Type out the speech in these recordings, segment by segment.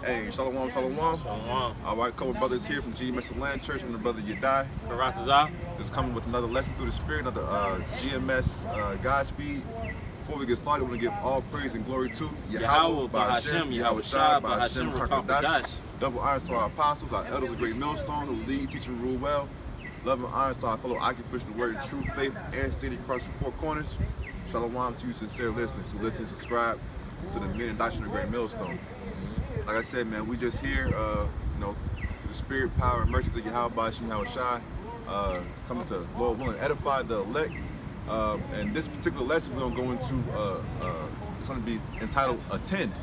Hey, shalom, shalom. Shalom. Our couple brothers here from GMS Land Church and the brother Yadai Karatazah. is coming with another lesson through the Spirit, another GMS Godspeed. Before we get started, we want to give all praise and glory to Yahweh, Bahashem, Yahweh Shai, Bahashem, Rakadash. Double honors to our apostles, our elders of Great Millstone, who lead, teach, and rule well. Love and honors to our fellow occupants of the word of true faith and city across the four corners. Shalom to you sincere listeners who listen and subscribe to the men and doctrine of Great Millstone. Like I said, man, we just here, through the spirit, power, and mercy of Yahweh Bahashem, Yahweh Shai, coming to, Lord willing, edify the elect. And this particular lesson we're gonna go into, it's gonna be entitled "Attend."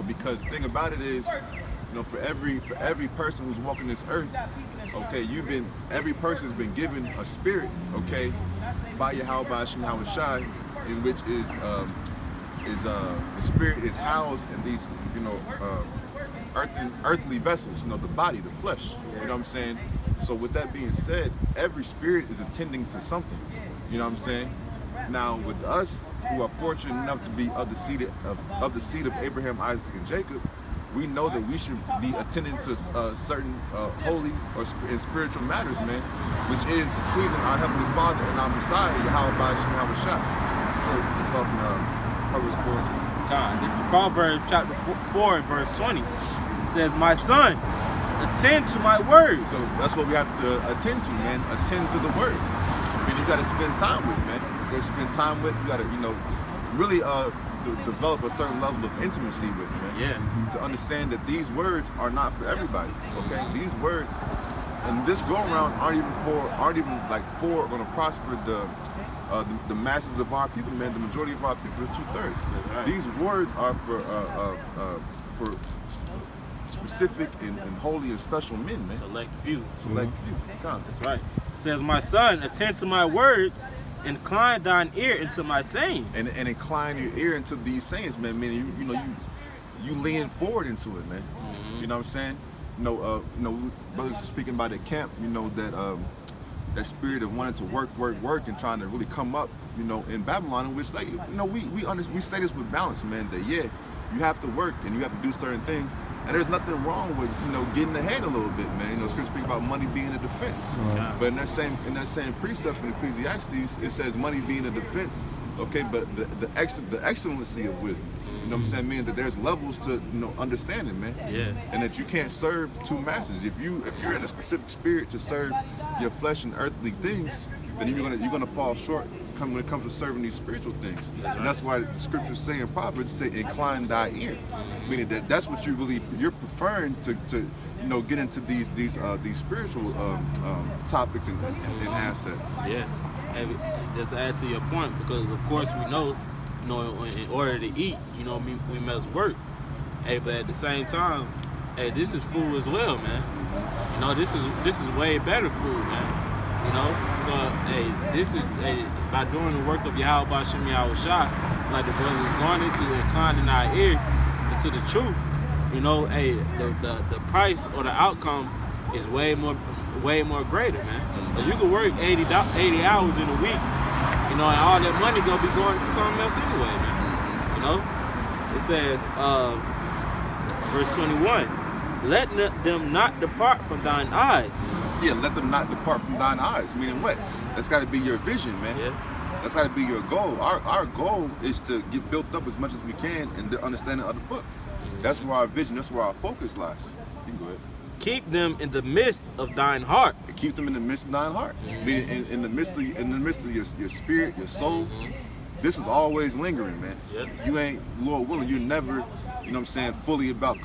Because the thing about it is, for every person who's walking this earth, okay, every person has been given a spirit, okay, by Yahweh Bahashem, Yahweh Shai, in which is the spirit is housed in these, earthly vessels, the body, the flesh. You know what I'm saying? So with that being said, every spirit is attending to something. You know what I'm saying? Now with us who are fortunate enough to be of the seed of Abraham, Isaac, and Jacob, we know that we should be attending to certain holy or spiritual matters, man, which is pleasing our Heavenly Father and our Messiah, Yahweh Bahashem, Yahweh Shai. So from Proverbs 4. This is Proverbs chapter 4 and verse 20. It says, "My son, attend to my words." So that's what we have to attend to, man. Attend to the words. I mean, you got to spend time with, man. You got to spend time with. You got to, really develop a certain level of intimacy with, man. Yeah. To understand that these words are not for everybody. Okay, these words and this go around aren't even going to prosper the masses of our people, man. The majority of our people, the 2/3. That's right. These words are for specific and holy and special men, man. Select few. Select few. That's right. It says, "My son, attend to my words, incline thine ear into my sayings." And incline your ear into these sayings, man. Meaning, you lean forward into it, man. Mm-hmm. You know what I'm saying? Brothers speaking about the camp, that spirit of wanting to work and trying to really come up, in Babylon, in which, we say this with balance, man, that yeah, you have to work and you have to do certain things. And there's nothing wrong with, getting ahead a little bit, man. Scripture speak about money being a defense. Yeah. But in that same precept in Ecclesiastes, it says money being a defense, okay, but the excellency of wisdom. You know what I'm saying? Meaning that there's levels to, understanding, man. Yeah. And that you can't serve two masters. If you're in a specific spirit to serve your flesh and earthly things, then you're gonna fall short when it comes to serving these spiritual things. And that's why the scriptures say in Proverbs, say, incline thy ear. Meaning that's what you're preferring to get into these spiritual topics and assets. Yeah. And just to add to your point, because of course we know, in order to eat, we must work. Hey, but at the same time, hey, this is food as well, man. This is way better food, man. So hey, this is by doing the work of Yahweh Bahashem, Yahweh Shai, like the brother is going into, inclining our ear into the truth. Hey, the price or the outcome is way more greater, man. But you can work 80 hours in a week, and all that money gonna be going to something else anyway, man. It says, verse 21, "Let them not depart from thine eyes." Yeah, let them not depart from thine eyes. Meaning what? That's got to be your vision, man. Yeah. That's got to be your goal. Our goal is to get built up as much as we can in the understanding of the book. That's where our vision, that's where our focus lies. You can go ahead. "Keep them in the midst of thine heart." Keep them in the midst of thine heart. Meaning in the midst of your spirit, your soul. This is always lingering, man. Yep. You ain't, Lord willing, you're never, fully about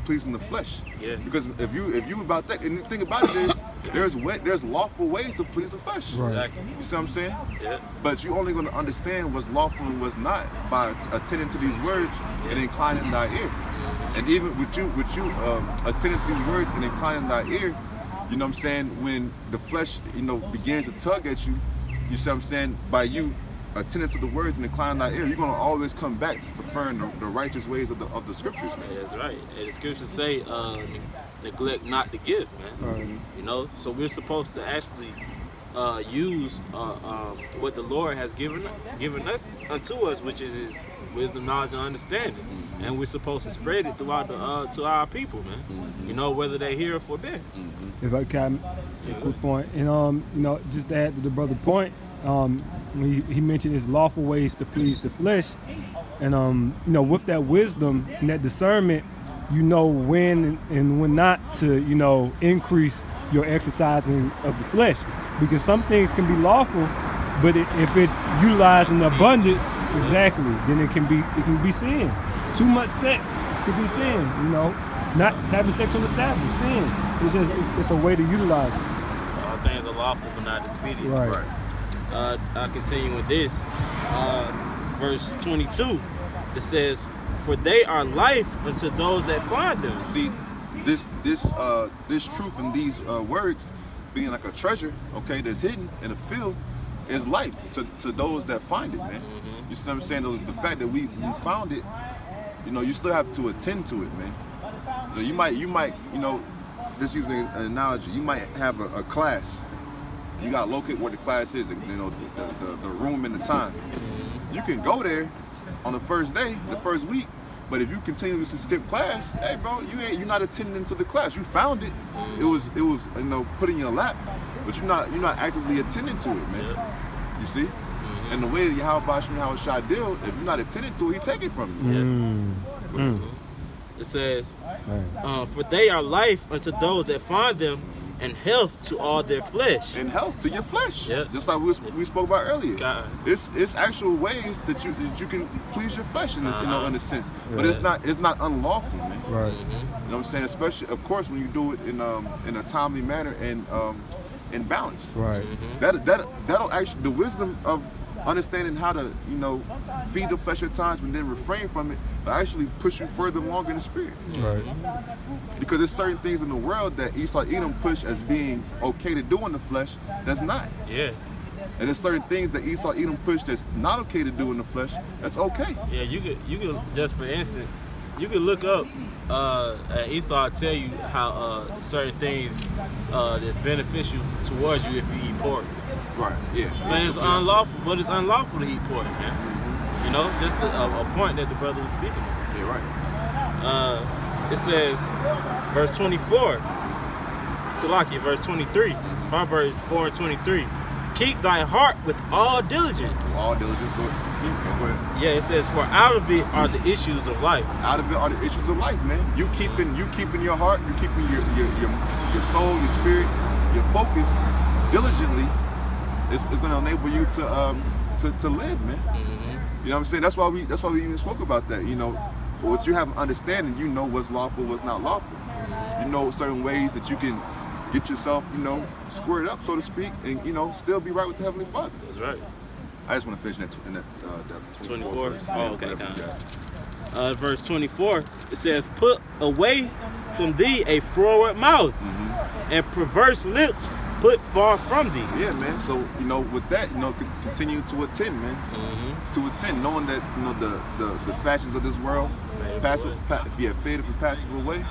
pleasing the flesh. Yeah. Because if you about that, and the thing about it is, there's lawful ways to please the flesh. Right. Exactly. You see what I'm saying? Yeah. But you're only going to understand what's lawful and what's not by attending to these words and inclining thy ear. And even with you attending to these words and inclining thy ear, you know what I'm saying, when the flesh, begins to tug at you, you see what I'm saying, by you attending to the words and inclining thy ear, you're gonna always come back to preferring the righteous ways of the scriptures, man. Yeah, that's right. And the scriptures say, neglect not to give, man. So we're supposed to actually use what the Lord has given us unto us, which is wisdom, knowledge, and understanding, and we're supposed to spread it throughout to our people, man. You know, whether they hear or forbid. If I can, a quick point, and you know, just to add to the brother point, when he mentioned his lawful ways to please the flesh, and you know, with that wisdom and that discernment, you know when and when not to, you know, increase your exercising of the flesh, because some things can be lawful, but if it utilized in abundance, exactly, then it can be sin. Too much sex could be sin. You know, not having sex on the Sabbath, sin. It's just it's a way to utilize it. All things are lawful, but not expedient. Right. I continue with this. Verse 22. It says, "For they are life unto those that find them." See, this truth and these words being like a treasure, okay, that's hidden in a field, is life to those that find it, man. You see what I'm saying? The fact that we found it, you know, you still have to attend to it, man. You know, you might, you know, just using an analogy, you might have a class. You gotta locate where the class is, you know, the room and the time. You can go there on the first day, the first week, but if you continuously skip class, hey bro, you're not attending to the class. You found it. It was you know, put in your lap, but you're not actively attending to it, man. You see? And the way that Yahweh Shai deal, if you're not attending to it, he take it from you. It says, "For they are life unto those that find them, and health to all their flesh." And health to your flesh. Yep. Just like we spoke about earlier. God. It's actual ways that you can please your flesh in a sense. But it's not unlawful, man. Right. You know what I'm saying? Especially, of course, when you do it in a timely manner and in balance. Right. That'll actually, the wisdom of understanding how to, you know, feed the flesh at times but then refrain from it, will actually push you further along in the spirit. Right. Because there's certain things in the world that Esau Edom push as being okay to do in the flesh that's not. Yeah. And there's certain things that Esau Edom push that's not okay to do in the flesh that's okay. Yeah, you could just for instance, you could look up Esau tell you how certain things that's beneficial towards you if you eat pork. Right, yeah. But it's unlawful. But it's unlawful to eat pork, man. You know, just a point that the brother was speaking of. Yeah, right. It says, verse 24. Salaki, verse 23. Proverbs 4:23. "Keep thy heart with all diligence." All diligence, go ahead. Yeah, it says, "For out of it are the issues of life." Out of it are the issues of life, man. You keeping your heart, you keeping your soul, your spirit, your focus diligently. It's going to enable you to live, man. You know what I'm saying? That's why we even spoke about that. You know, what you have an understanding, you know what's lawful, what's not lawful. You know certain ways that you can get yourself, you know, squared up, so to speak, and, you know, still be right with the Heavenly Father. That's right. I just want to finish in that 24 verse. Oh, okay, Whatever you got. Verse 24, it says, "Put away from thee a froward mouth, and perverse lips put far from thee." Yeah, man. So, you know, with that, you know, continue to attend, man. To attend, knowing that, you know, the fashions of this world, faded and passive away.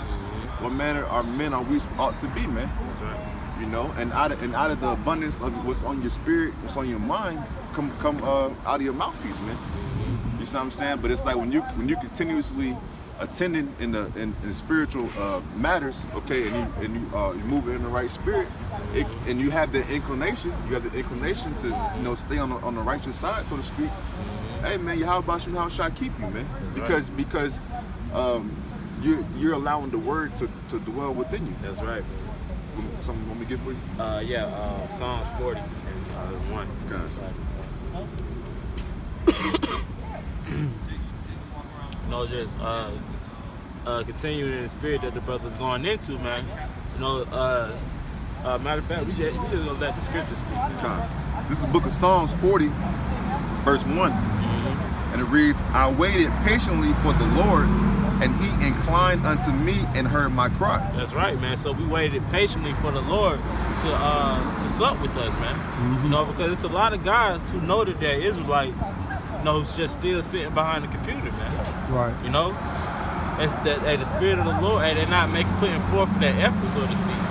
What manner our men are we ought to be, man. That's right. You know, and out of the abundance of what's on your spirit, what's on your mind, come out of your mouthpiece, man. You see what I'm saying? But it's like when you continuously attending in the spiritual matters, okay, and you move in the right spirit, and you have the inclination, to, you know, stay on the righteous side, so to speak. Hey man, how shall I keep you, man? That's Because you're allowing the word to dwell within you. That's right. Something want me to get for you? Psalms 40 and 1. You know, just continuing in the spirit that the brother's going into, man. You know, matter of fact, we just gonna let the scripture speak. This is the book of Psalms 40, verse 1. And it reads, "I waited patiently for the Lord, and he inclined unto me and heard my cry." That's right, man. So we waited patiently for the Lord to sup with us, man. You know, because it's a lot of guys who know that they're Israelites, you know, who's just still sitting behind the computer, man. Right. You know, it's that the spirit of the Lord, and they're not putting forth that effort, so to speak.